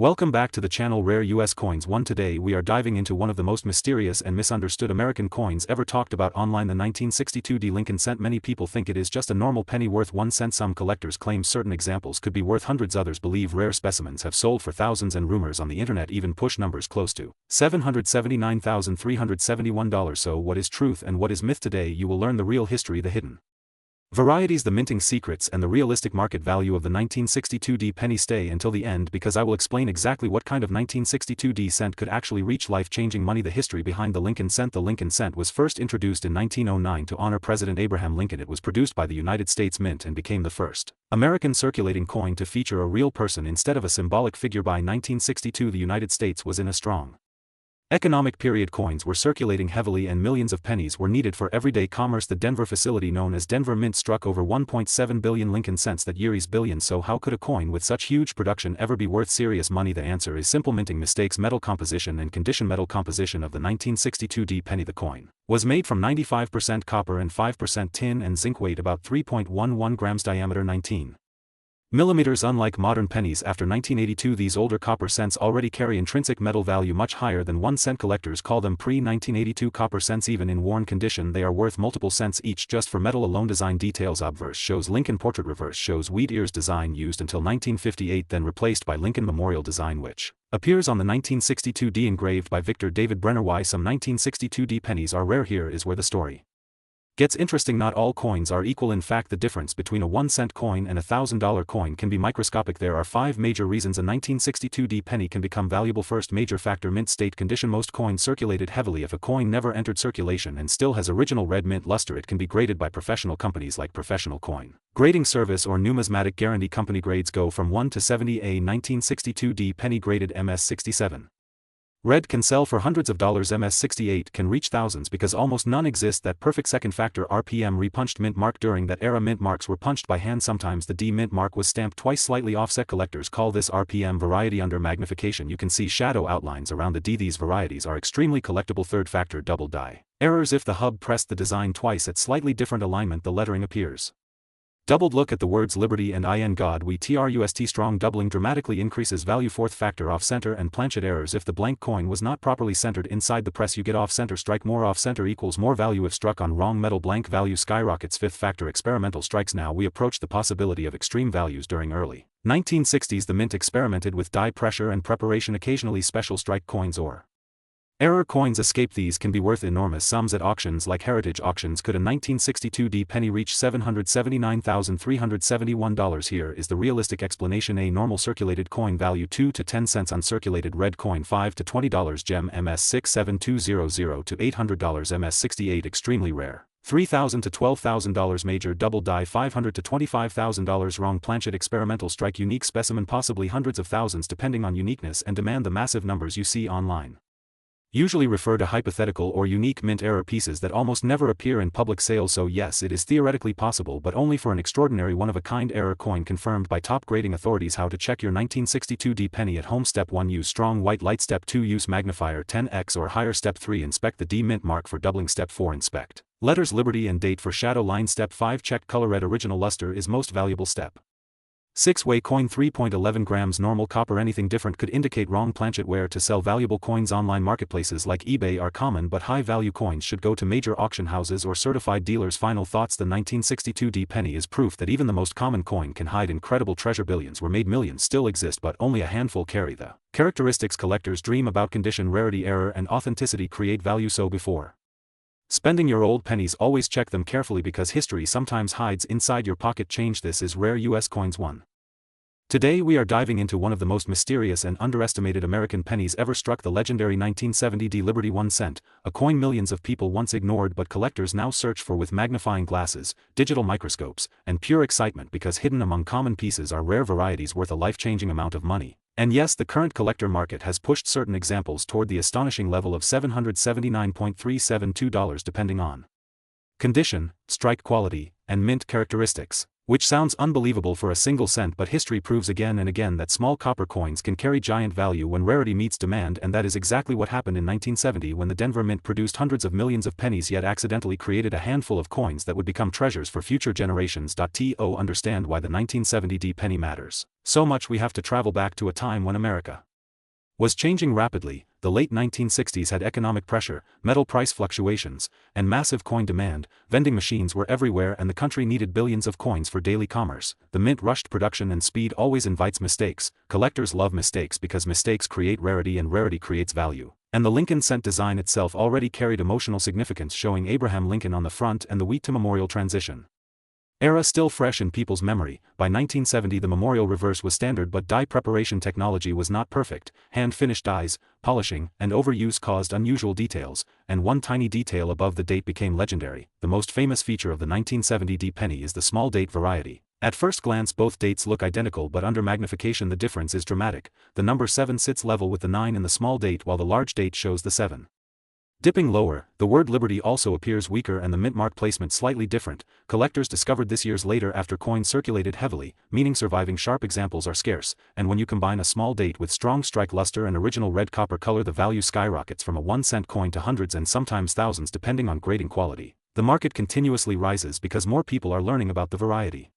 Welcome back to the channel Rare US Coins 1. Today we are diving into one of the most mysterious and misunderstood American coins ever talked about online, the 1962 Lincoln cent. Many people think it is just a normal penny worth 1 cent. Some collectors claim certain examples could be worth hundreds, others believe rare specimens have sold for thousands, and rumors on the internet even push numbers close to $779,371. So what is truth and what is myth? Today you will learn the real history, the hidden varieties, the minting secrets, and the realistic market value of the 1962 penny. Stay until the end because I will explain exactly what kind of 1962 cent could actually reach life-changing money. The history behind the Lincoln cent. The Lincoln cent was first introduced in 1909 to honor President Abraham Lincoln. It was produced by the United States Mint and became the first American circulating coin to feature a real person instead of a symbolic figure. By 1962 the United States was in a strong economic period. Coins were circulating heavily and millions of pennies were needed for everyday commerce. The Denver facility known as Denver Mint struck over 1.7 billion Lincoln cents that year. Billions. So how could a coin with such huge production ever be worth serious money? The answer is simple: minting mistakes, metal composition and condition. Metal composition of the 1962 penny. The coin was made from 95% copper and 5% tin and zinc. Weight about 3.11 grams. Diameter 19 millimeters. Unlike modern pennies after 1982, these older copper cents already carry intrinsic metal value much higher than 1 cent. Collectors call them pre-1982 copper cents. Even in worn condition they are worth multiple cents each just for metal alone. Design details: obverse shows Lincoln portrait, reverse shows wheat ears. Design used until 1958, then replaced by Lincoln memorial design, which appears on the 1962 engraved by Victor David Brenner. Why some 1962 pennies are rare? Here is where the story gets interesting. Not all coins are equal. In fact, the difference between a 1 cent coin and a $1,000 coin can be microscopic. There are 5 major reasons a 1962 penny can become valuable. First major factor: mint state condition. Most coins circulated heavily. If a coin never entered circulation and still has original red mint luster, it can be graded by professional companies like Professional Coin Grading Service or Numismatic Guarantee Company. Grades go from 1 to 70. A 1962 penny graded MS67 red can sell for hundreds of dollars. MS68 can reach thousands because almost none exist. That perfect second factor: RPM repunched mint mark. During that era mint marks were punched by hand. Sometimes the D mint mark was stamped twice, slightly offset. Collectors call this RPM variety. Under magnification you can see shadow outlines around the D. These varieties are extremely collectible. Third factor: double die errors. If the hub pressed the design twice at slightly different alignment, the lettering appears doubled. Look at the words Liberty and in God We Trust. Strong doubling dramatically increases value. Fourth factor: off-center and planchet errors. If the blank coin was not properly centered inside the press, you get off-center strike. More off-center equals more value. If struck on wrong metal, blank value skyrockets. Fifth factor: experimental strikes. Now we approach the possibility of extreme values. During early 1960s the mint experimented with die pressure and preparation. Occasionally special strike coins or error coins escape. These can be worth enormous sums at auctions like heritage auctions. Could a 1962 penny reach $779,371? Here is the realistic explanation. A normal circulated coin value 2 to 10 cents. Uncirculated red coin $5 to $20. Gem MS67200 to $800. MS68 extremely rare $3,000 to $12,000. Major double die $500 to $25,000. Wrong planchet experimental strike unique specimen possibly hundreds of thousands depending on uniqueness and demand. The massive numbers you see online usually refer to hypothetical or unique mint error pieces that almost never appear in public sales. So yes, it is theoretically possible, but only for an extraordinary one-of-a-kind error coin confirmed by top grading authorities. How to check your 1962 penny at home: Step 1: use strong white light. Step 2: use magnifier 10x or higher. Step 3: inspect the D mint mark for doubling. Step 4: inspect letters Liberty and date for shadow line. Step 5: check color. Red original luster is most valuable. Step 6: weigh coin 3.11 grams. Normal copper. Anything different could indicate wrong planchet. Where to sell valuable coins: online marketplaces like eBay are common, but high-value coins should go to major auction houses or certified dealers. Final thoughts: the 1962 penny is proof that even the most common coin can hide incredible treasure. Billions were made, millions still exist, but only a handful carry the characteristics collectors dream about: condition, rarity, error, and authenticity create value. So before spending your old pennies, always check them carefully because history sometimes hides inside your pocket change. This is Rare US Coins 1. Today we are diving into one of the most mysterious and underestimated American pennies ever struck: the legendary 1970 Liberty 1 cent, a coin millions of people once ignored but collectors now search for with magnifying glasses, digital microscopes, and pure excitement because hidden among common pieces are rare varieties worth a life-changing amount of money. And yes, the current collector market has pushed certain examples toward the astonishing level of $779,372 depending on condition, strike quality, and mint characteristics. Which sounds unbelievable for a single cent, but history proves again and again that small copper coins can carry giant value when rarity meets demand, and that is exactly what happened in 1970 when the Denver Mint produced hundreds of millions of pennies yet accidentally created a handful of coins that would become treasures for future generations. To understand why the 1970 penny matters so much, we have to travel back to a time when America was changing rapidly. The late 1960s had economic pressure, metal price fluctuations, and massive coin demand. Vending machines were everywhere and the country needed billions of coins for daily commerce. The mint rushed production and speed always invites mistakes. Collectors love mistakes because mistakes create rarity and rarity creates value. And the Lincoln cent design itself already carried emotional significance, showing Abraham Lincoln on the front and the wheat to memorial transition era still fresh in people's memory. By 1970 the memorial reverse was standard, but die preparation technology was not perfect. Hand-finished dies, polishing, and overuse caused unusual details, and one tiny detail above the date became legendary. The most famous feature of the 1970 D penny is the small date variety. At first glance both dates look identical, but under magnification the difference is dramatic. The number 7 sits level with the 9 in the small date while the large date shows the 7. Dipping lower, the word Liberty also appears weaker and the mint mark placement slightly different. Collectors discovered this years later after coins circulated heavily, meaning surviving sharp examples are scarce, and when you combine a small date with strong strike luster and original red copper color, the value skyrockets from a 1-cent coin to hundreds and sometimes thousands depending on grading quality. The market continuously rises because more people are learning about the variety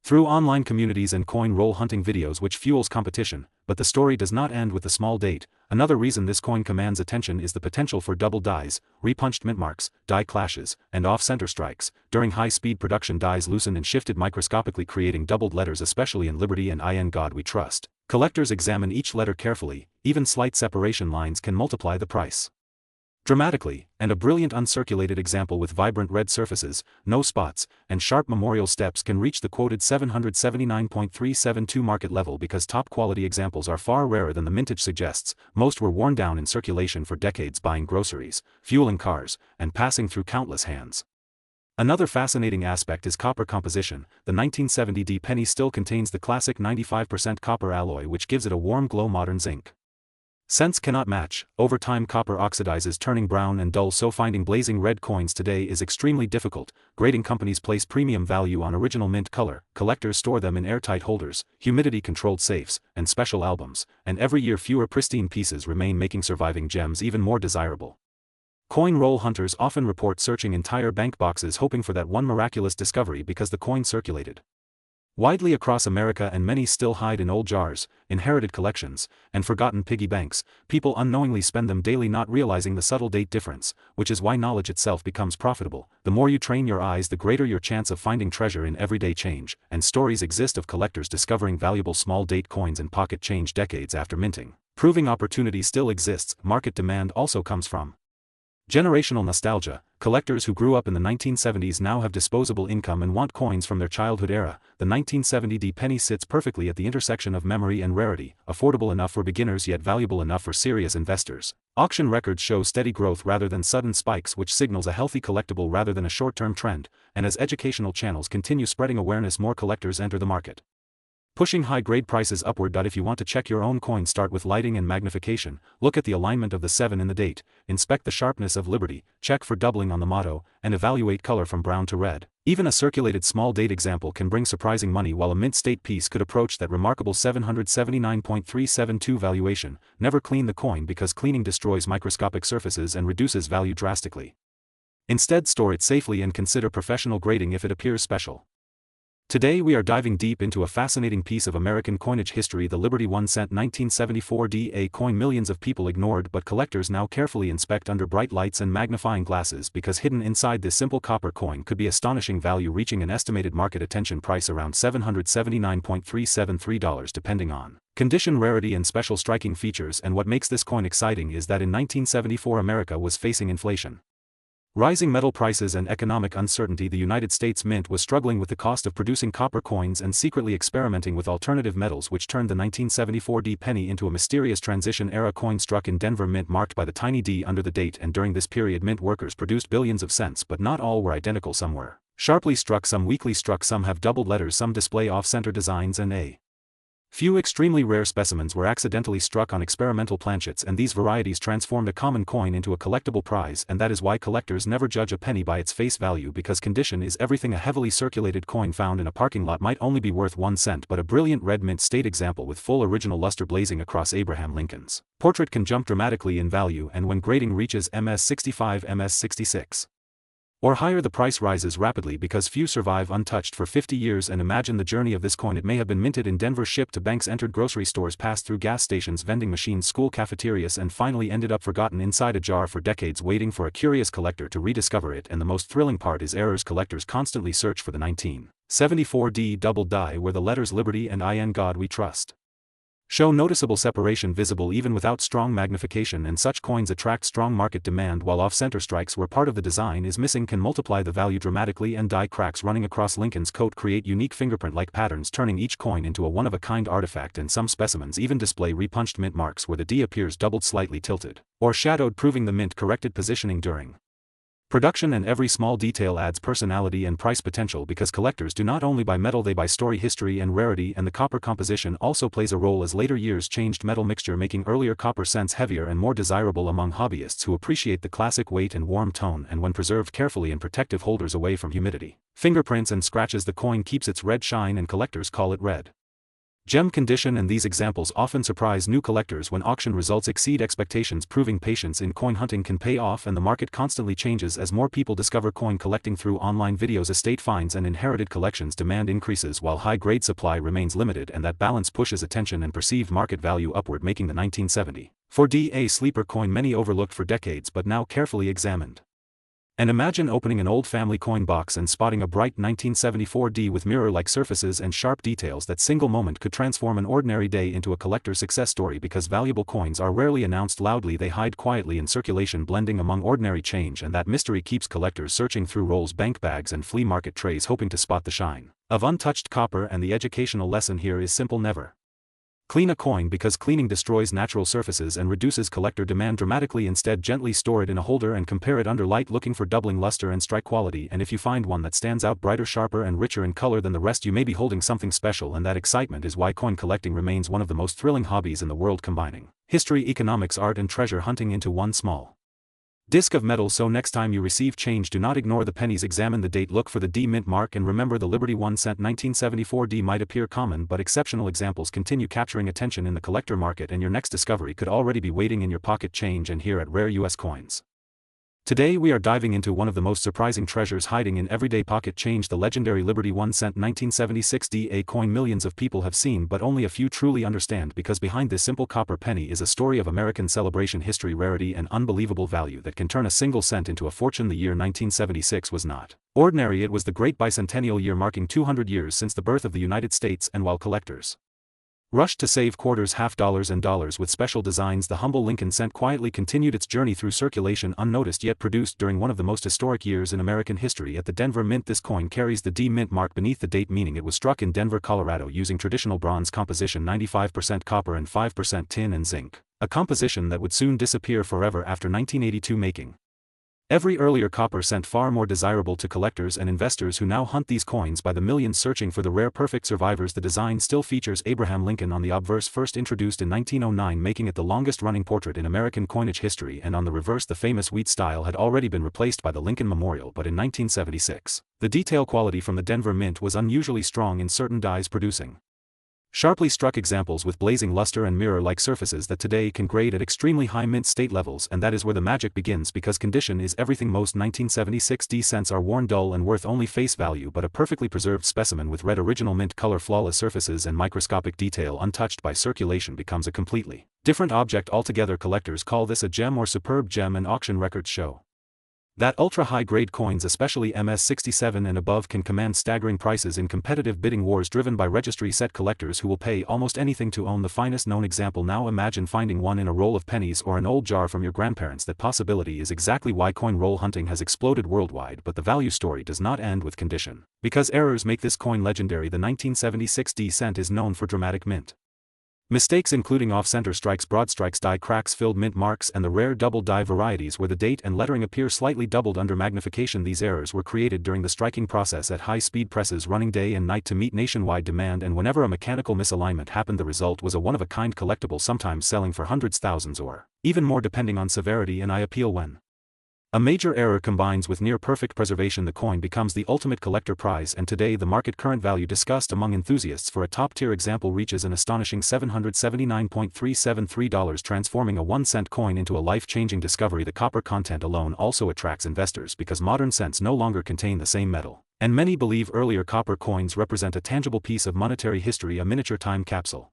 through online communities and coin roll hunting videos, which fuels competition. But the story does not end with the small date. Another reason this coin commands attention is the potential for double dies, repunched mint marks, die clashes, and off-center strikes. During high-speed production, dies loosened and shifted microscopically, creating doubled letters, especially in Liberty and In God We Trust. Collectors examine each letter carefully. Even slight separation lines can multiply the price dramatically, and a brilliant uncirculated example with vibrant red surfaces, no spots, and sharp memorial steps can reach the quoted 779.372 market level because top quality examples are far rarer than the mintage suggests. Most were worn down in circulation for decades, buying groceries, fueling cars, and passing through countless hands. Another fascinating aspect is copper composition. The 1970 D penny still contains the classic 95% copper alloy, which gives it a warm glow modern zinc cents cannot match. Over time copper oxidizes, turning brown and dull, so finding blazing red coins today is extremely difficult. Grading companies place premium value on original mint color. Collectors store them in airtight holders, humidity-controlled safes, and special albums, and every year fewer pristine pieces remain, making surviving gems even more desirable. Coin roll hunters often report searching entire bank boxes hoping for that one miraculous discovery because the coin circulated widely across America, and many still hide in old jars, inherited collections, and forgotten piggy banks. People unknowingly spend them daily, not realizing the subtle date difference, which is why knowledge itself becomes profitable. The more you train your eyes, the greater your chance of finding treasure in everyday change, and stories exist of collectors discovering valuable small date coins in pocket change decades after minting, proving opportunity still exists. Market demand also comes from generational nostalgia. Collectors who grew up in the 1970s now have disposable income and want coins from their childhood era. The 1970 D penny sits perfectly at the intersection of memory and rarity, affordable enough for beginners yet valuable enough for serious investors. Auction records show steady growth rather than sudden spikes, which signals a healthy collectible rather than a short-term trend, and as educational channels continue spreading awareness, more collectors enter the market, pushing high-grade prices upward. If you want to check your own coin, start with lighting and magnification. Look at the alignment of the 7 in the date, inspect the sharpness of Liberty, check for doubling on the motto, and evaluate color from brown to red. Even a circulated small date example can bring surprising money, while a mint state piece could approach that remarkable 779.372 valuation. Never clean the coin because cleaning destroys microscopic surfaces and reduces value drastically. Instead, store it safely and consider professional grading if it appears special. Today we are diving deep into a fascinating piece of American coinage history, the Liberty 1 cent 1974 D, a coin millions of people ignored but collectors now carefully inspect under bright lights and magnifying glasses, because hidden inside this simple copper coin could be astonishing value, reaching an estimated market attention price around $779.373 depending on condition, rarity, and special striking features. And what makes this coin exciting is that in 1974 America was facing inflation, rising metal prices, and economic uncertainty. The United States Mint was struggling with the cost of producing copper coins and secretly experimenting with alternative metals, which turned the 1974 D penny into a mysterious transition-era coin struck in Denver Mint, marked by the tiny D under the date. And during this period mint workers produced billions of cents, but not all were identical. Some were sharply struck, some weakly struck, some have doubled letters, some display off-center designs, and a few extremely rare specimens were accidentally struck on experimental planchets. And these varieties transformed a common coin into a collectible prize. And that is why collectors never judge a penny by its face value, because condition is everything. A heavily circulated coin found in a parking lot might only be worth 1 cent, but a brilliant red mint state example with full original luster blazing across Abraham Lincoln's portrait can jump dramatically in value, and when grading reaches MS 65, MS 66. Or higher, the price rises rapidly because few survive untouched for 50 years. And imagine the journey of this coin. It may have been minted in Denver, shipped to banks, entered grocery stores, passed through gas stations, vending machines, school cafeterias, and finally ended up forgotten inside a jar for decades, waiting for a curious collector to rediscover it. And the most thrilling part is errors. Collectors constantly search for the 1974 D double die where the letters Liberty and In God We Trust show noticeable separation, visible even without strong magnification, and such coins attract strong market demand, while off-center strikes where part of the design is missing can multiply the value dramatically, and die cracks running across Lincoln's coat create unique fingerprint-like patterns, turning each coin into a one-of-a-kind artifact. And some specimens even display repunched mint marks where the D appears doubled, slightly tilted, or shadowed, proving the mint corrected positioning during production. And every small detail adds personality and price potential, because collectors do not only buy metal, they buy story, history, and rarity. And the copper composition also plays a role, as later years changed metal mixture, making earlier copper cents heavier and more desirable among hobbyists who appreciate the classic weight and warm tone. And when preserved carefully in protective holders away from humidity, fingerprints, and scratches, the coin keeps its red shine, and collectors call it red gem condition. And these examples often surprise new collectors when auction results exceed expectations, proving patience in coin hunting can pay off. And the market constantly changes as more people discover coin collecting through online videos, estate finds, and inherited collections. Demand increases while high-grade supply remains limited, and that balance pushes attention and perceived market value upward, making the 1974 D a sleeper coin many overlooked for decades but now carefully examined. And imagine opening an old family coin box and spotting a bright 1974 D with mirror-like surfaces and sharp details. That single moment could transform an ordinary day into a collector's success story. Because valuable coins are rarely announced loudly, they hide quietly in circulation, blending among ordinary change, and that mystery keeps collectors searching through rolls, bank bags, and flea market trays, hoping to spot the shine of untouched copper. And the educational lesson here is simple: never clean a coin, because cleaning destroys natural surfaces and reduces collector demand dramatically. Instead, gently store it in a holder and compare it under light, looking for doubling, luster, and strike quality. And if you find one that stands out brighter, sharper, and richer in color than the rest, you may be holding something special. And that excitement is why coin collecting remains one of the most thrilling hobbies in the world, combining history, economics, art, and treasure hunting into one small disc of metal. So next time you receive change, do not ignore the pennies, examine the date, look for the D mint mark, and remember, the Liberty 1 cent 1974 D might appear common, but exceptional examples continue capturing attention in the collector market, and your next discovery could already be waiting in your pocket change. And here at Rare US Coins, today we are diving into one of the most surprising treasures hiding in everyday pocket change, the legendary Liberty 1 cent 1976 D, a coin millions of people have seen but only a few truly understand, because behind this simple copper penny is a story of American celebration, history, rarity, and unbelievable value that can turn a single cent into a fortune. The year 1976 was not ordinary. It was the great bicentennial year, marking 200 years since the birth of the United States, and while collectors rushed to save quarters, half dollars, and dollars with special designs, the humble Lincoln cent quietly continued its journey through circulation, unnoticed yet produced during one of the most historic years in American history. At the Denver Mint, this coin carries the D mint mark beneath the date, meaning it was struck in Denver, Colorado, using traditional bronze composition, 95% copper and 5% tin and zinc, a composition that would soon disappear forever after 1982, making every earlier copper cent far more desirable to collectors and investors who now hunt these coins by the millions, searching for the rare perfect survivors. The design still features Abraham Lincoln on the obverse, first introduced in 1909, making it the longest-running portrait in American coinage history, and on the reverse the famous wheat style had already been replaced by the Lincoln Memorial. But in 1976, the detail quality from the Denver Mint was unusually strong in certain dies, producing sharply struck examples with blazing luster and mirror-like surfaces that today can grade at extremely high mint state levels. And that is where the magic begins, because condition is everything. Most 1976 D cents are worn, dull, and worth only face value, but a perfectly preserved specimen with red original mint color, flawless surfaces, and microscopic detail untouched by circulation becomes a completely different object altogether. Collectors call this a gem or superb gem, and auction records show that ultra-high-grade coins, especially MS-67 and above, can command staggering prices in competitive bidding wars driven by registry-set collectors who will pay almost anything to own the finest known example. Now imagine finding one in a roll of pennies or an old jar from your grandparents. That possibility is exactly why coin roll hunting has exploded worldwide. But the value story does not end with condition, because errors make this coin legendary. The 1976 D cent is known for dramatic mint mistakes, including off-center strikes, broad strikes, die cracks, filled mint marks, and the rare double die varieties where the date and lettering appear slightly doubled under magnification. These errors were created during the striking process at high-speed presses running day and night to meet nationwide demand, and whenever a mechanical misalignment happened, the result was a one-of-a-kind collectible, sometimes selling for hundreds, thousands, or even more depending on severity. And I appeal when A major error combines with near-perfect preservation. The coin becomes the ultimate collector prize, and today the market current value discussed among enthusiasts for a top-tier example reaches an astonishing $779.373, transforming a 1-cent coin into a life-changing discovery. The copper content alone also attracts investors because modern cents no longer contain the same metal, and many believe earlier copper coins represent a tangible piece of monetary history, a miniature time capsule.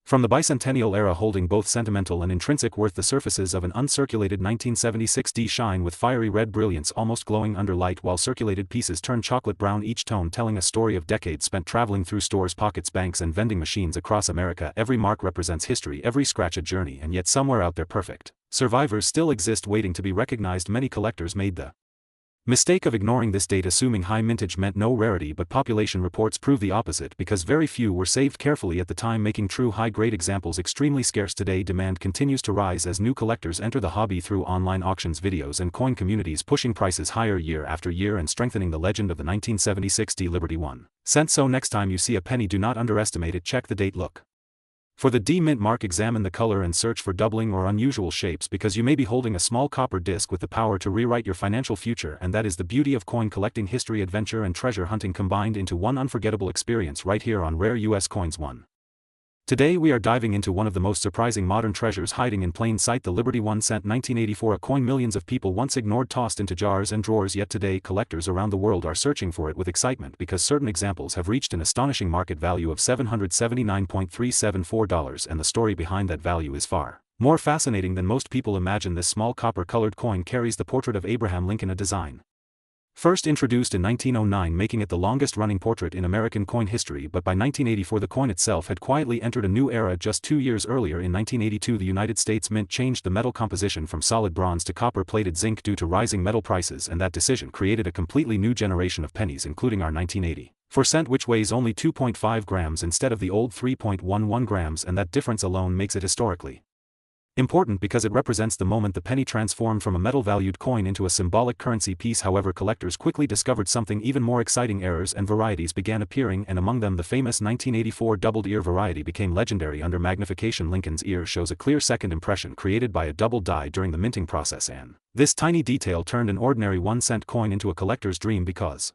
From the bicentennial era, holding both sentimental and intrinsic worth, the surfaces of an uncirculated 1976D shine with fiery red brilliance, almost glowing under light, while circulated pieces turn chocolate brown, each tone telling a story of decades spent traveling through stores, pockets, banks, and vending machines across America. Every mark represents history, every scratch a journey, and yet somewhere out there perfect survivors still exist waiting to be recognized. Many collectors made the mistake of ignoring this date, assuming high mintage meant no rarity, but population reports prove the opposite because very few were saved carefully at the time, making true high-grade examples extremely scarce. Today demand continues to rise as new collectors enter the hobby through online auctions, videos, and coin communities, pushing prices higher year after year and strengthening the legend of the 1976D Liberty 1 cent. So next time you see a penny, do not underestimate it. Check the date, look for the D mint mark, examine the color, and search for doubling or unusual shapes, because you may be holding a small copper disc with the power to rewrite your financial future. And that is the beauty of coin collecting: history, adventure, and treasure hunting combined into one unforgettable experience right here on Rare US Coins 1. Today we are diving into one of the most surprising modern treasures hiding in plain sight, the Liberty 1 cent 1984, a coin millions of people once ignored, tossed into jars and drawers, yet today collectors around the world are searching for it with excitement because certain examples have reached an astonishing market value of $779.374, and the story behind that value is far more fascinating than most people imagine. This small copper-colored coin carries the portrait of Abraham Lincoln, a design first introduced in 1909, making it the longest-running portrait in American coin history. But by 1984 the coin itself had quietly entered a new era. Just 2 years earlier, in 1982, the United States Mint changed the metal composition from solid bronze to copper-plated zinc due to rising metal prices, and that decision created a completely new generation of pennies, including our 1984 cent, which weighs only 2.5 grams instead of the old 3.11 grams, and that difference alone makes it historically important because it represents the moment the penny transformed from a metal-valued coin into a symbolic currency piece. However, collectors quickly discovered something even more exciting. Errors and varieties began appearing, and among them the famous 1984 doubled ear variety became legendary. Under magnification, Lincoln's ear shows a clear second impression created by a double die during the minting process, and this tiny detail turned an ordinary 1-cent coin into a collector's dream, because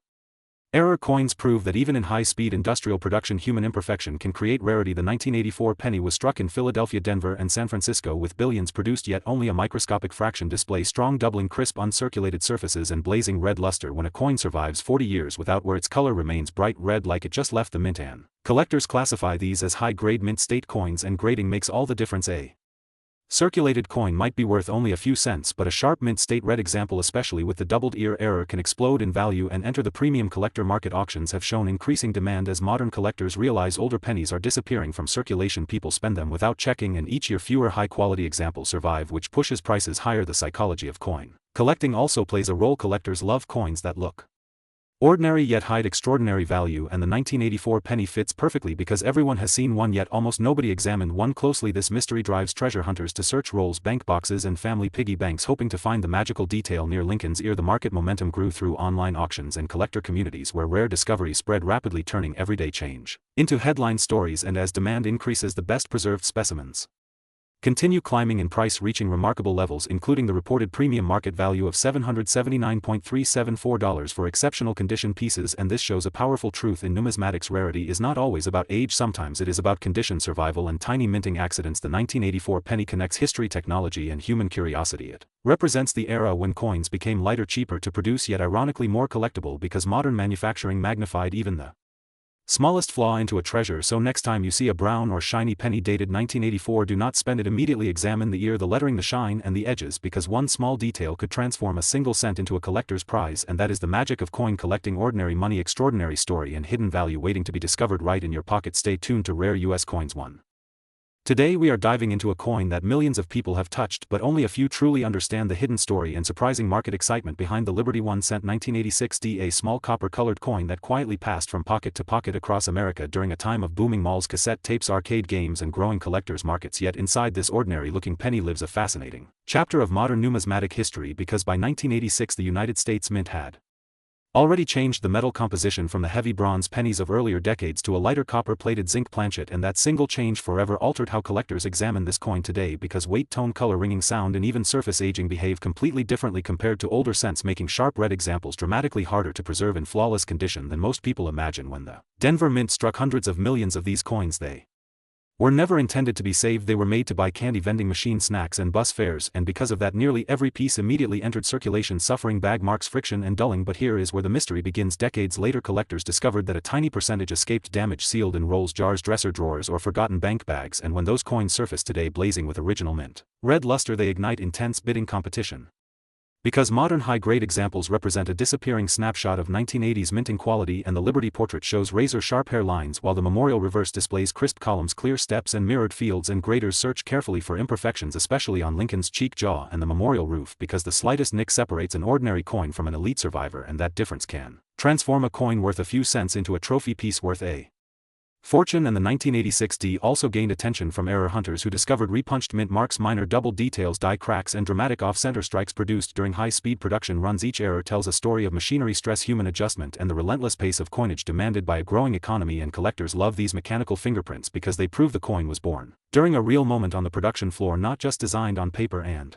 error coins prove that even in high-speed industrial production, human imperfection can create rarity. The 1984 penny was struck in Philadelphia, Denver, and San Francisco, with billions produced, yet only a microscopic fraction display strong doubling, crisp uncirculated surfaces, and blazing red luster. When a coin survives 40 years without wear, its color remains bright red like it just left the mint, and collectors classify these as high-grade mint state coins, and grading makes all the difference. A circulated coin might be worth only a few cents, but a sharp mint state red example, especially with the doubled ear error, can explode in value and enter the premium collector market. Auctions have shown increasing demand as modern collectors realize older pennies are disappearing from circulation. People spend them without checking, and each year fewer high-quality examples survive, which pushes prices higher. The psychology of coin collecting also plays a role. Collectors love coins that look ordinary yet hide extraordinary value, and the 1984 penny fits perfectly because everyone has seen one, yet almost nobody examined one closely. This mystery drives treasure hunters to search rolls, bank boxes, and family piggy banks, hoping to find the magical detail near Lincoln's ear. The market momentum grew through online auctions and collector communities, where rare discoveries spread rapidly, turning everyday change into headline stories. And as demand increases, the best preserved specimens continue climbing in price, reaching remarkable levels, including the reported premium market value of $779.374 for exceptional condition pieces. And this shows a powerful truth in numismatics: rarity is not always about age, sometimes it is about condition, survival, and tiny minting accidents. The 1984 penny connects history, technology, and human curiosity. It represents the era when coins became lighter, cheaper to produce, yet ironically more collectible because modern manufacturing magnified even the smallest flaw into a treasure. So next time you see a brown or shiny penny dated 1984, do not spend it immediately. Examine the ear, the lettering, the shine, and the edges, because one small detail could transform a single cent into a collector's prize. And that is the magic of coin collecting: ordinary money, extraordinary story, and hidden value waiting to be discovered right in your pocket. Stay tuned to Rare US Coins 1. Today we are diving into a coin that millions of people have touched, but only a few truly understand the hidden story and surprising market excitement behind the Liberty 1 cent 1986D, a small copper-colored coin that quietly passed from pocket to pocket across America during a time of booming malls, cassette tapes, arcade games, and growing collectors markets. Yet inside this ordinary-looking penny lives a fascinating chapter of modern numismatic history, because by 1986 the United States Mint had already changed the metal composition from the heavy bronze pennies of earlier decades to a lighter copper-plated zinc planchet, and that single change forever altered how collectors examine this coin today because weight, tone, color, ringing sound, and even surface aging behave completely differently compared to older cents, making sharp red examples dramatically harder to preserve in flawless condition than most people imagine. When the Denver Mint struck hundreds of millions of these coins, they were never intended to be saved. They were made to buy candy vending machine snacks and bus fares, and because of that nearly every piece immediately entered circulation, suffering bag marks, friction, and dulling. But here is where the mystery begins. Decades later, collectors discovered that a tiny percentage escaped damage, sealed in rolls, jars, dresser drawers, or forgotten bank bags, and when those coins surface today blazing with original mint red luster, they ignite intense bidding competition. Because modern high-grade examples represent a disappearing snapshot of 1980s minting quality, and the Liberty portrait shows razor-sharp hairlines while the Memorial reverse displays crisp columns, clear steps, and mirrored fields, and graders search carefully for imperfections, especially on Lincoln's cheek, jaw, and the Memorial roof, because the slightest nick separates an ordinary coin from an elite survivor, and that difference can transform a coin worth a few cents into a trophy piece worth a fortune. And the 1986 D also gained attention from error hunters who discovered repunched mint marks, minor double details, die cracks, and dramatic off-center strikes produced during high-speed production runs. Each error tells a story of machinery stress, human adjustment, and the relentless pace of coinage demanded by a growing economy, and collectors love these mechanical fingerprints because they prove the coin was born during a real moment on the production floor, not just designed on paper. And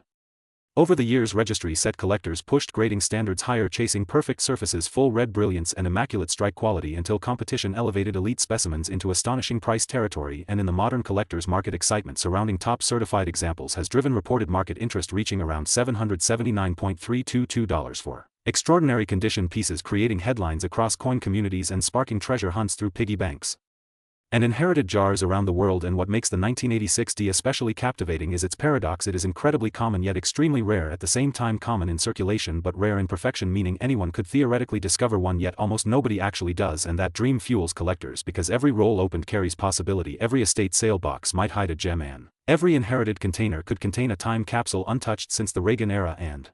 over the years, registry set collectors pushed grading standards higher, chasing perfect surfaces, full red brilliance, and immaculate strike quality until competition elevated elite specimens into astonishing price territory. And in the modern collector's market, excitement surrounding top certified examples has driven reported market interest reaching around $779.322 for extraordinary condition pieces, creating headlines across coin communities and sparking treasure hunts through piggy banks and inherited jars around the world. And what makes the 1986 D especially captivating is its paradox. It is incredibly common yet extremely rare at the same time, common in circulation but rare in perfection, meaning anyone could theoretically discover one yet almost nobody actually does, and that dream fuels collectors because every roll opened carries possibility. Every estate sale box might hide a gem, and every inherited container could contain a time capsule untouched since the Reagan era. And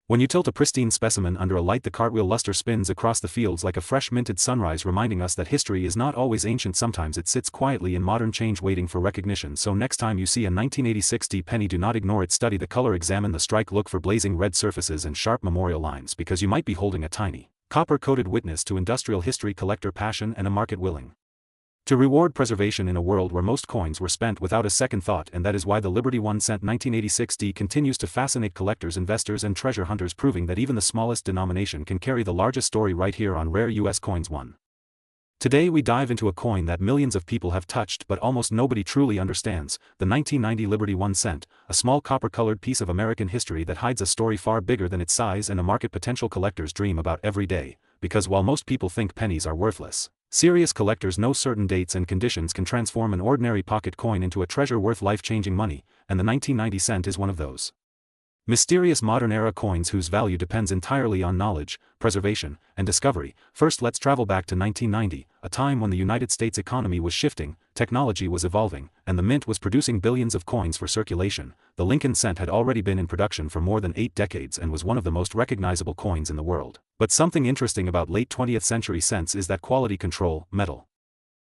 when you tilt a pristine specimen under a light, the cartwheel luster spins across the fields like a fresh minted sunrise, reminding us that history is not always ancient. Sometimes it sits quietly in modern change, waiting for recognition. So next time you see a 1986 D penny, do not ignore it. Study the color, examine the strike, look for blazing red surfaces and sharp memorial lines, because you might be holding a tiny, copper-coated witness to industrial history, collector passion, and a market willing to reward preservation in a world where most coins were spent without a second thought. And that is why the Liberty 1 cent 1986 D continues to fascinate collectors, investors, and treasure hunters, proving that even the smallest denomination can carry the largest story. Right here on Rare US Coins 1. Today we dive into a coin that millions of people have touched but almost nobody truly understands, the 1990 Liberty 1 cent, a small copper-colored piece of American history that hides a story far bigger than its size and a market potential collectors dream about every day. Because while most people think pennies are worthless, serious collectors know certain dates and conditions can transform an ordinary pocket coin into a treasure worth life-changing money, and the 1990 cent is one of those mysterious modern-era coins whose value depends entirely on knowledge, preservation, and discovery. First, let's travel back to 1990, a time when the United States economy was shifting, technology was evolving, and the mint was producing billions of coins for circulation. The Lincoln cent had already been in production for more than 8 decades and was one of the most recognizable coins in the world. But something interesting about late 20th century cents is that quality control, metal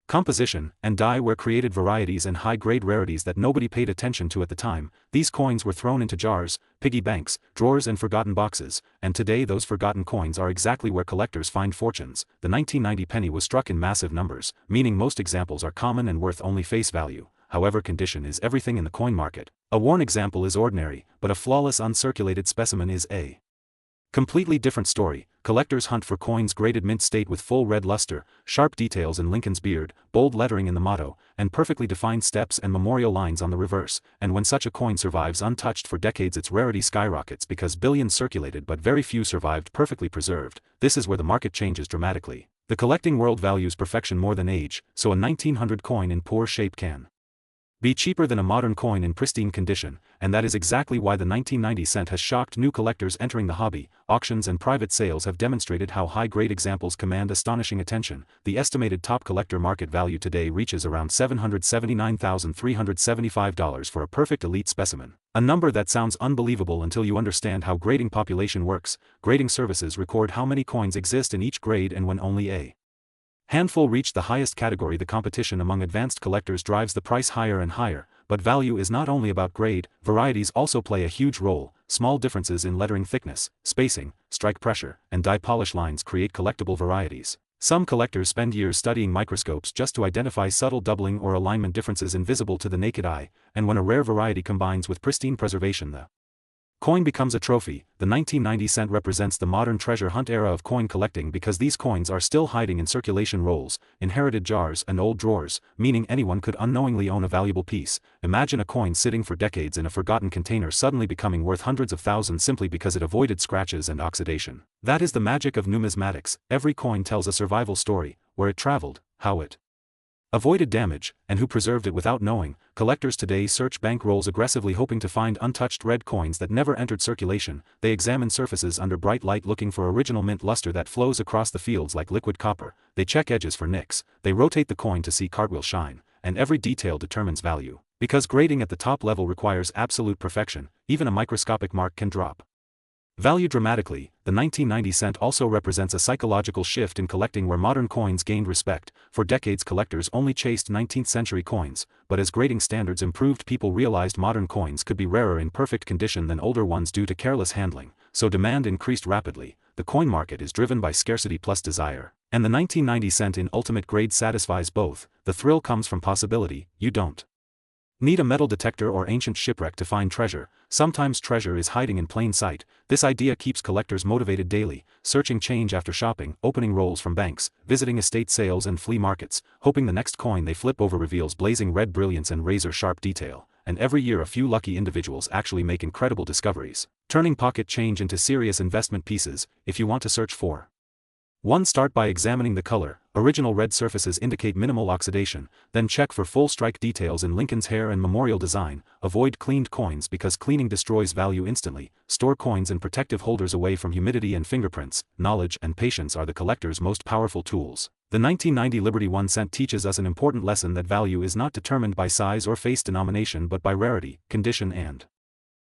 composition, and die were created varieties and high-grade rarities that nobody paid attention to at the time. These coins were thrown into jars, piggy banks, drawers, and forgotten boxes, and today those forgotten coins are exactly where collectors find fortunes. The 1990 penny was struck in massive numbers, meaning most examples are common and worth only face value. However, condition is everything in the coin market. A worn example is ordinary, but a flawless uncirculated specimen is a completely different story. Collectors hunt for coins graded mint state with full red luster, sharp details in Lincoln's beard, bold lettering in the motto, and perfectly defined steps and memorial lines on the reverse. And when such a coin survives untouched for decades, its rarity skyrockets because billions circulated but very few survived perfectly preserved. This is where the market changes dramatically. The collecting world values perfection more than age, so a 1900 coin in poor shape can be cheaper than a modern coin in pristine condition, and that is exactly why the 1990 cent has shocked new collectors entering the hobby. Auctions and private sales have demonstrated how high-grade examples command astonishing attention. The estimated top collector market value today reaches around $779,375 for a perfect elite specimen, a number that sounds unbelievable until you understand how grading population works. Grading services record how many coins exist in each grade, and when only a handful reach the highest category, the competition among advanced collectors drives the price higher and higher. But value is not only about grade, varieties also play a huge role. Small differences in lettering thickness, spacing, strike pressure, and die polish lines create collectible varieties. Some collectors spend years studying microscopes just to identify subtle doubling or alignment differences invisible to the naked eye, and when a rare variety combines with pristine preservation, the coin becomes a trophy. The 1990 cent represents the modern treasure hunt era of coin collecting because these coins are still hiding in circulation rolls, inherited jars, and old drawers, meaning anyone could unknowingly own a valuable piece. Imagine a coin sitting for decades in a forgotten container suddenly becoming worth hundreds of thousands simply because it avoided scratches and oxidation. That is the magic of numismatics. Every coin tells a survival story, where it traveled, how it avoided damage, and who preserved it without knowing. Collectors today search bank rolls aggressively hoping to find untouched red coins that never entered circulation. They examine surfaces under bright light looking for original mint luster that flows across the fields like liquid copper. They check edges for nicks. They rotate the coin to see cartwheel shine, and every detail determines value. Because grading at the top level requires absolute perfection, even a microscopic mark can drop value dramatically. The 1990 cent also represents a psychological shift in collecting where modern coins gained respect. For decades collectors only chased 19th century coins, but as grading standards improved people realized modern coins could be rarer in perfect condition than older ones due to careless handling, so demand increased rapidly. The coin market is driven by scarcity plus desire, and the 1990 cent in ultimate grade satisfies both. The thrill comes from possibility. You don't need a metal detector or ancient shipwreck to find treasure. Sometimes treasure is hiding in plain sight. This idea keeps collectors motivated daily, searching change after shopping, opening rolls from banks, visiting estate sales and flea markets, hoping the next coin they flip over reveals blazing red brilliance and razor-sharp detail. And every year a few lucky individuals actually make incredible discoveries, turning pocket change into serious investment pieces. If you want to search for one, start by examining the color. Original red surfaces indicate minimal oxidation, then check for full strike details in Lincoln's hair and memorial design. Avoid cleaned coins because cleaning destroys value instantly. Store coins in protective holders away from humidity and fingerprints. Knowledge and patience are the collector's most powerful tools. The 1990 Liberty 1 cent teaches us an important lesson that value is not determined by size or face denomination but by rarity, condition and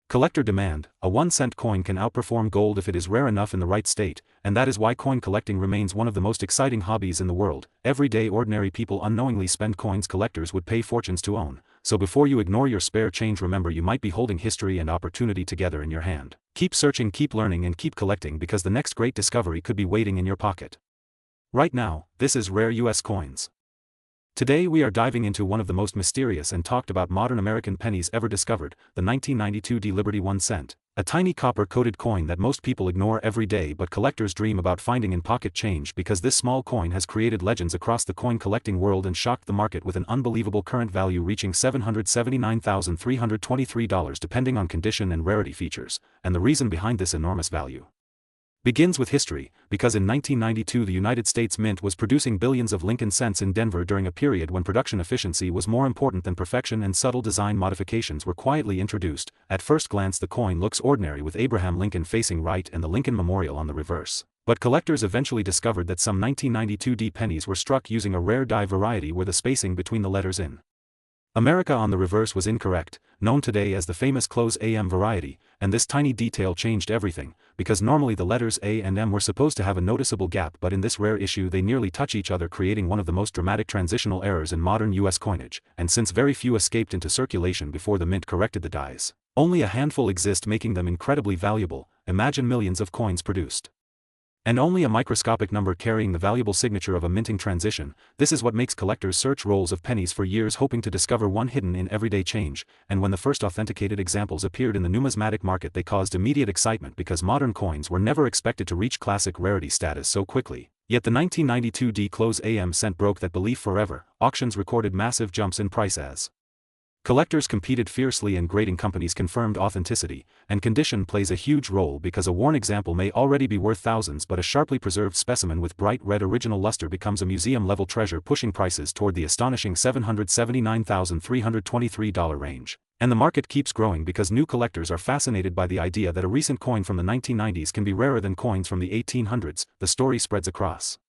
collector demand. A 1-cent coin can outperform gold if it is rare enough in the right state, and that is why coin collecting remains one of the most exciting hobbies in the world. Everyday ordinary people unknowingly spend coins collectors would pay fortunes to own. So before you ignore your spare change, remember you might be holding history and opportunity together in your hand. Keep searching, keep learning, and keep collecting because the next great discovery could be waiting in your pocket right now. This is Rare US Coins. Today we are diving into one of the most mysterious and talked about modern American pennies ever discovered, the 1992 D Liberty 1 cent. A tiny copper-coated coin that most people ignore every day but collectors dream about finding in pocket change because this small coin has created legends across the coin collecting world and shocked the market with an unbelievable current value reaching $779,323 depending on condition and rarity features. And the reason behind this enormous value begins with history, because in 1992 the United States Mint was producing billions of Lincoln cents in Denver during a period when production efficiency was more important than perfection and subtle design modifications were quietly introduced. At first glance the coin looks ordinary with Abraham Lincoln facing right and the Lincoln Memorial on the reverse. But collectors eventually discovered that some 1992 D pennies were struck using a rare die variety where the spacing between the letters in America on the reverse was incorrect, known today as the famous close AM variety, and this tiny detail changed everything, because normally the letters A and M were supposed to have a noticeable gap, but in this rare issue they nearly touch each other, creating one of the most dramatic transitional errors in modern US coinage. And since very few escaped into circulation before the mint corrected the dies, only a handful exist, making them incredibly valuable. Imagine millions of coins produced and only a microscopic number carrying the valuable signature of a minting transition. This is what makes collectors search rolls of pennies for years hoping to discover one hidden in everyday change, and when the first authenticated examples appeared in the numismatic market they caused immediate excitement because modern coins were never expected to reach classic rarity status so quickly. Yet the 1992 D close AM cent broke that belief forever. Auctions recorded massive jumps in price as collectors competed fiercely and grading companies confirmed authenticity, and condition plays a huge role because a worn example may already be worth thousands but a sharply preserved specimen with bright red original luster becomes a museum-level treasure, pushing prices toward the astonishing $779,323 range. And the market keeps growing because new collectors are fascinated by the idea that a recent coin from the 1990s can be rarer than coins from the 1800s. The story spreads across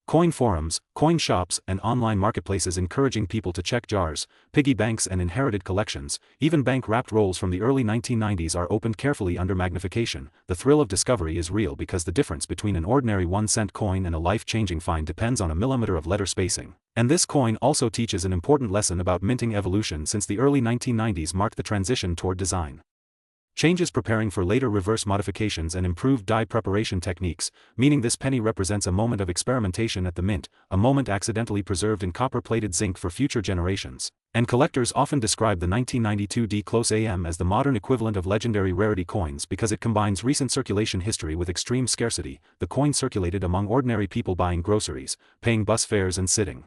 Coin forums, coin shops, and online marketplaces encouraging people to check jars, piggy banks and inherited collections. Even bank-wrapped rolls from the early 1990s are opened carefully under magnification. The thrill of discovery is real because the difference between an ordinary 1-cent coin and a life-changing find depends on a millimeter of letter spacing. And this coin also teaches an important lesson about minting evolution, since the early 1990s marked the transition toward design changes preparing for later reverse modifications and improved die preparation techniques, meaning this penny represents a moment of experimentation at the mint, a moment accidentally preserved in copper-plated zinc for future generations. And collectors often describe the 1992 D close AM as the modern equivalent of legendary rarity coins because it combines recent circulation history with extreme scarcity. The coin circulated among ordinary people buying groceries, paying bus fares and sitting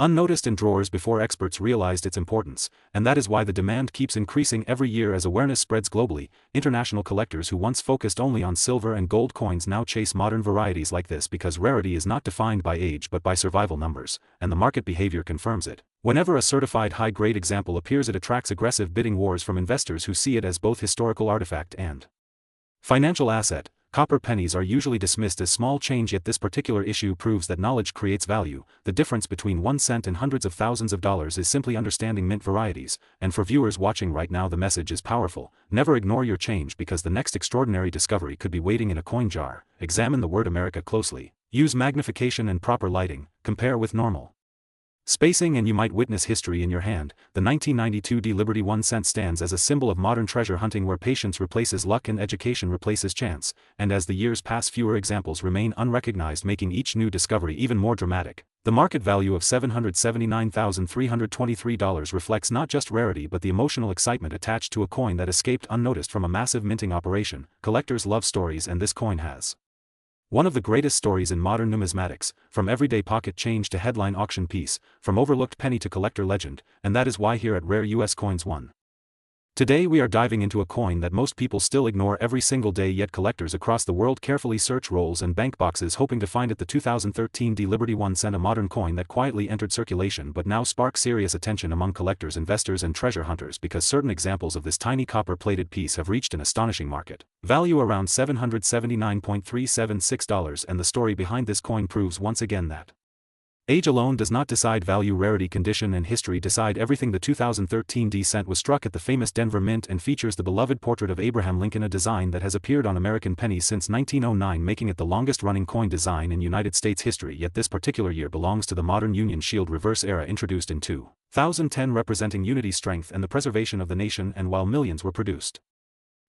unnoticed in drawers before experts realized its importance, and that is why the demand keeps increasing every year as awareness spreads globally. International collectors who once focused only on silver and gold coins now chase modern varieties like this because rarity is not defined by age but by survival numbers, and the market behavior confirms it. Whenever a certified high-grade example appears, it attracts aggressive bidding wars from investors who see it as both historical artifact and financial asset. Copper pennies are usually dismissed as small change, yet this particular issue proves that knowledge creates value. The difference between 1 cent and hundreds of thousands of dollars is simply understanding mint varieties, and for viewers watching right now, the message is powerful. Never ignore your change because the next extraordinary discovery could be waiting in a coin jar. Examine the word America closely. Use magnification and proper lighting. Compare with normal spacing and you might witness history in your hand. The 1992 D Liberty 1 cent stands as a symbol of modern treasure hunting where patience replaces luck and education replaces chance, and as the years pass fewer examples remain unrecognized, making each new discovery even more dramatic. The market value of $779,323 reflects not just rarity but the emotional excitement attached to a coin that escaped unnoticed from a massive minting operation. Collectors love stories, and this coin has one of the greatest stories in modern numismatics, from everyday pocket change to headline auction piece, from overlooked penny to collector legend, and that is why here at Rare US Coins 1. Today we are diving into a coin that most people still ignore every single day, yet collectors across the world carefully search rolls and bank boxes hoping to find it. The 2013 D Liberty 1 cent, a modern coin that quietly entered circulation but now sparks serious attention among collectors, investors and treasure hunters because certain examples of this tiny copper-plated piece have reached an astonishing market value around $779,376, and the story behind this coin proves once again that age alone does not decide value. Rarity, condition and history decide everything. The 2013 D cent was struck at the famous Denver Mint and features the beloved portrait of Abraham Lincoln, a design that has appeared on American pennies since 1909, making it the longest-running coin design in United States history. Yet this particular year belongs to the modern Union Shield reverse era, introduced in 2010, representing unity, strength and the preservation of the nation. And while millions were produced,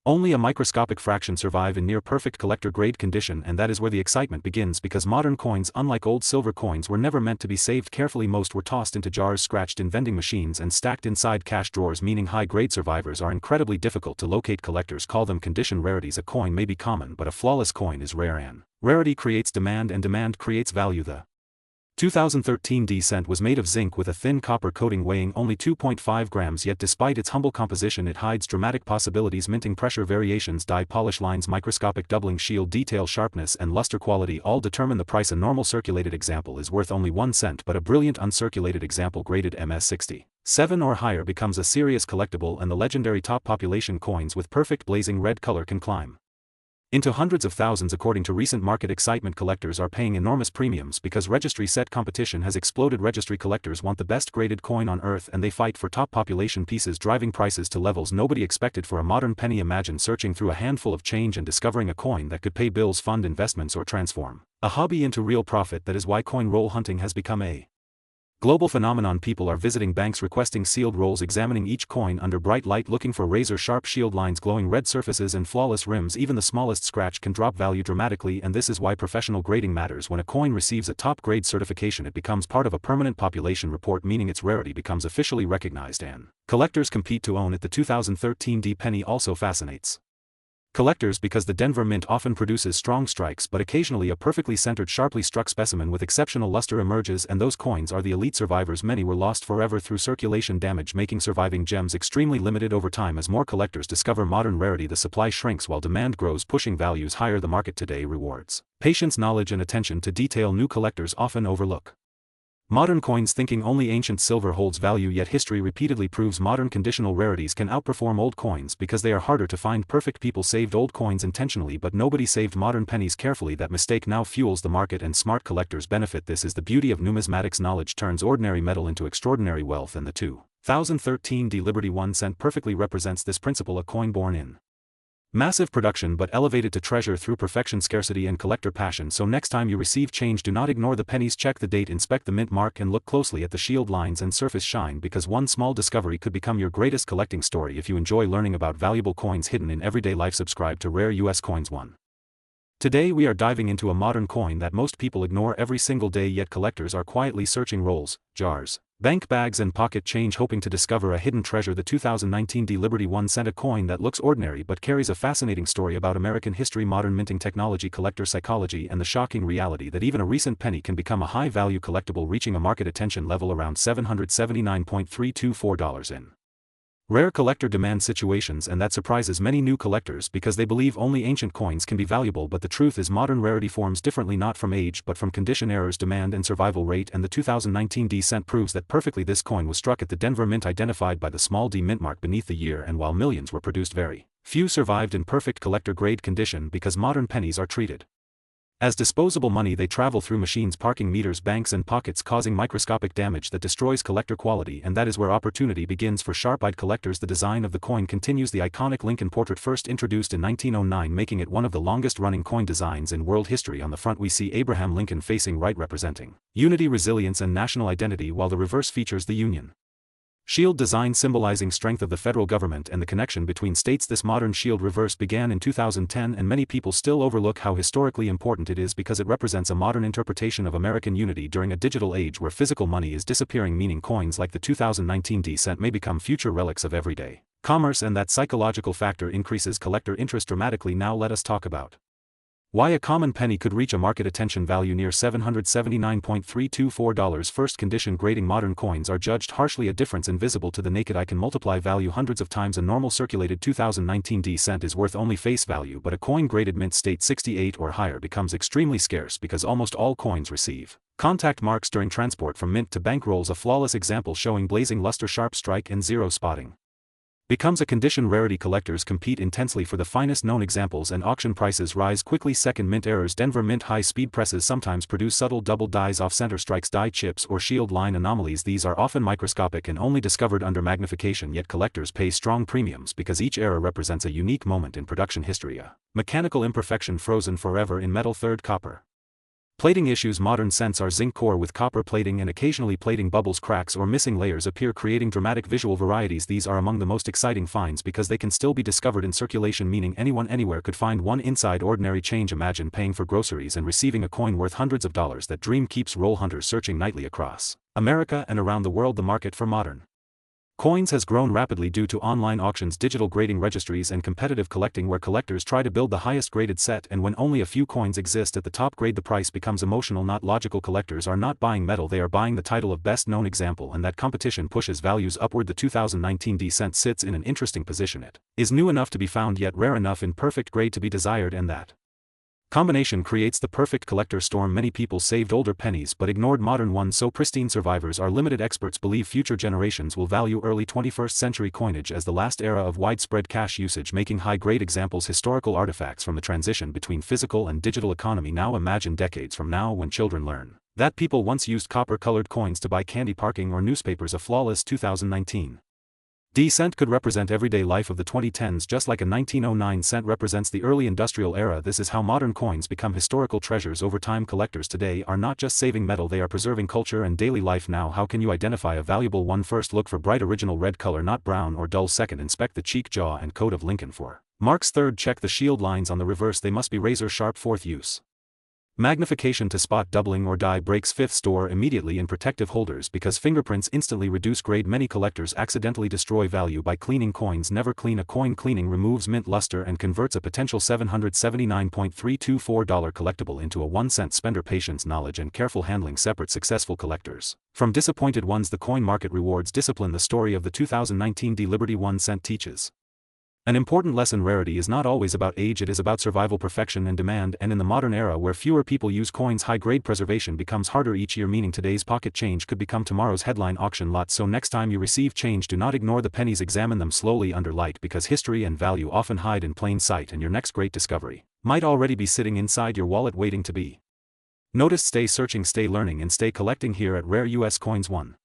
only a microscopic fraction survive in near-perfect collector-grade condition, and that is where the excitement begins because modern coins, unlike old silver coins, were never meant to be saved carefully. Most were tossed into jars, scratched in vending machines and stacked inside cash drawers, meaning high-grade survivors are incredibly difficult to locate. Collectors call them condition rarities. A coin may be common, but a flawless coin is rare, and rarity creates demand and demand creates value. The 2013 D cent was made of zinc with a thin copper coating weighing only 2.5 grams, yet despite its humble composition it hides dramatic possibilities. Minting pressure variations, die polish lines, microscopic doubling, shield detail, sharpness and luster quality all determine the price. A normal circulated example is worth only 1 cent, but a brilliant uncirculated example graded MS67 or higher becomes a serious collectible, and the legendary top population coins with perfect blazing red color can climb into hundreds of thousands. According to recent market excitement, collectors are paying enormous premiums because registry set competition has exploded. Registry collectors want the best graded coin on earth, and they fight for top population pieces, driving prices to levels nobody expected for a modern penny. Imagine searching through a handful of change and discovering a coin that could pay bills, fund investments or transform a hobby into real profit. That is why coin roll hunting has become a global phenomenon. People are visiting banks requesting sealed rolls, examining each coin under bright light, looking for razor-sharp shield lines, glowing red surfaces and flawless rims. Even the smallest scratch can drop value dramatically, and this is why professional grading matters. When a coin receives a top-grade certification, it becomes part of a permanent population report, meaning its rarity becomes officially recognized, and collectors compete to own it. The 2013 D penny also fascinates collectors because the Denver Mint often produces strong strikes, but occasionally a perfectly centered, sharply struck specimen with exceptional luster emerges, and those coins are the elite survivors. Many were lost forever through circulation damage, making surviving gems extremely limited. Over time, as more collectors discover modern rarity, the supply shrinks while demand grows, pushing values higher. The market today rewards patience, knowledge and attention to detail new collectors often overlook. Modern coins thinking only ancient silver holds value, yet history repeatedly proves modern conditional rarities can outperform old coins because they are harder to find. Perfect people saved old coins intentionally, but nobody saved modern pennies carefully. That mistake now fuels the market and smart collectors benefit. This is the beauty of numismatics. Knowledge turns ordinary metal into extraordinary wealth, and the 2013 D Liberty 1 cent perfectly represents this principle. A coin born in massive production but elevated to treasure through perfection, scarcity and collector passion. So next time you receive change, do not ignore the pennies. Check the date, inspect the mint mark, and look closely at the shield lines and surface shine, because one small discovery could become your greatest collecting story. If you enjoy learning about valuable coins hidden in everyday life, subscribe to Rare US Coins 1. Today we are diving into a modern coin that most people ignore every single day, yet collectors are quietly searching rolls, jars, bank bags and pocket change hoping to discover a hidden treasure. The 2019 D Liberty 1 cent, a coin that looks ordinary but carries a fascinating story about American history, modern minting technology, collector psychology, and the shocking reality that even a recent penny can become a high-value collectible, reaching a market attention level around $779.324 in rare collector demand situations, and that surprises many new collectors because they believe only ancient coins can be valuable. But the truth is, modern rarity forms differently, not from age but from condition, errors, demand and survival rate, and the 2019 D cent proves that perfectly. This coin was struck at the Denver Mint, identified by the small D mint mark beneath the year, and while millions were produced, very few survived in perfect collector grade condition. Because modern pennies are treated as disposable money, they travel through machines, parking meters, banks and pockets, causing microscopic damage that destroys collector quality, and that is where opportunity begins for sharp-eyed collectors. The design of the coin continues the iconic Lincoln portrait, first introduced in 1909, making it one of the longest-running coin designs in world history. On the front we see Abraham Lincoln facing right, representing unity, resilience and national identity, while the reverse features the Union shield design symbolizing strength of the federal government and the connection between states. This modern shield reverse began in 2010, and many people still overlook how historically important it is because it represents a modern interpretation of American unity during a digital age where physical money is disappearing, meaning coins like the 2019 D cent may become future relics of everyday commerce, and that psychological factor increases collector interest dramatically. Now let us talk about why a common penny could reach a market attention value near $779.324. First, condition grading. Modern coins are judged harshly. A difference invisible to the naked eye can multiply value hundreds of times. A normal circulated 2019 D cent is worth only face value, but a coin graded mint state 68 or higher becomes extremely scarce because almost all coins receive contact marks during transport from mint to bankrolls. A flawless example showing blazing luster, sharp strike and zero spotting becomes a condition rarity. Collectors compete intensely for the finest known examples, and auction prices rise quickly. Second, mint errors. Denver Mint high-speed presses sometimes produce subtle double dies, off-center strikes, die chips or shield line anomalies. These are often microscopic and only discovered under magnification, yet collectors pay strong premiums because each error represents a unique moment in production history, a mechanical imperfection frozen forever in metal. Third, copper plating issues. Modern cents are zinc core with copper plating, and occasionally plating bubbles, cracks or missing layers appear, creating dramatic visual varieties. These are among the most exciting finds because they can still be discovered in circulation, meaning anyone anywhere could find one inside ordinary change. Imagine paying for groceries and receiving a coin worth hundreds of dollars. That dream keeps roll hunters searching nightly across America and around the world. The market for modern coins has grown rapidly due to online auctions, digital grading registries and competitive collecting, where collectors try to build the highest graded set, and when only a few coins exist at the top grade, the price becomes emotional, not logical. Collectors are not buying metal, they are buying the title of best known example, and that competition pushes values upward. The 2019 D cent sits in an interesting position. It is new enough to be found yet rare enough in perfect grade to be desired, and that combination creates the perfect collector storm. Many people saved older pennies but ignored modern ones, so pristine survivors are limited. Experts believe future generations will value early 21st century coinage as the last era of widespread cash usage, making high-grade examples historical artifacts from the transition between physical and digital economy. Now imagine decades from now when children learn that people once used copper-colored coins to buy candy, parking or newspapers. A flawless 2019 D cent could represent everyday life of the 2010s, just like a 1909 cent represents the early industrial era. This is how modern coins become historical treasures over time. Collectors today are not just saving metal, they are preserving culture and daily life. Now, how can you identify a valuable one? First, look for bright original red color, not brown or dull. Second, inspect the cheek, jaw and coat of Lincoln for marks. Third, check the shield lines on the reverse, they must be razor sharp. Fourth, use magnification to spot doubling or die breaks. Fifth, store immediately in protective holders because fingerprints instantly reduce grade. Many collectors accidentally destroy value by cleaning coins. Never clean a coin. Cleaning removes mint luster and converts a potential $779.324 collectible into a 1 cent spender. Patience, knowledge and careful handling separate successful collectors from disappointed ones. The coin market rewards discipline. The story of the 2019 D Liberty 1 cent teaches An important lesson: rarity is not always about age, it is about survival, perfection and demand, and in the modern era where fewer people use coins, high-grade preservation becomes harder each year, meaning today's pocket change could become tomorrow's headline auction lot. So next time you receive change, do not ignore the pennies, examine them slowly under light, because history and value often hide in plain sight, and your next great discovery might already be sitting inside your wallet waiting to be noticed. Stay searching, stay learning, and stay collecting here at Rare US Coins 1.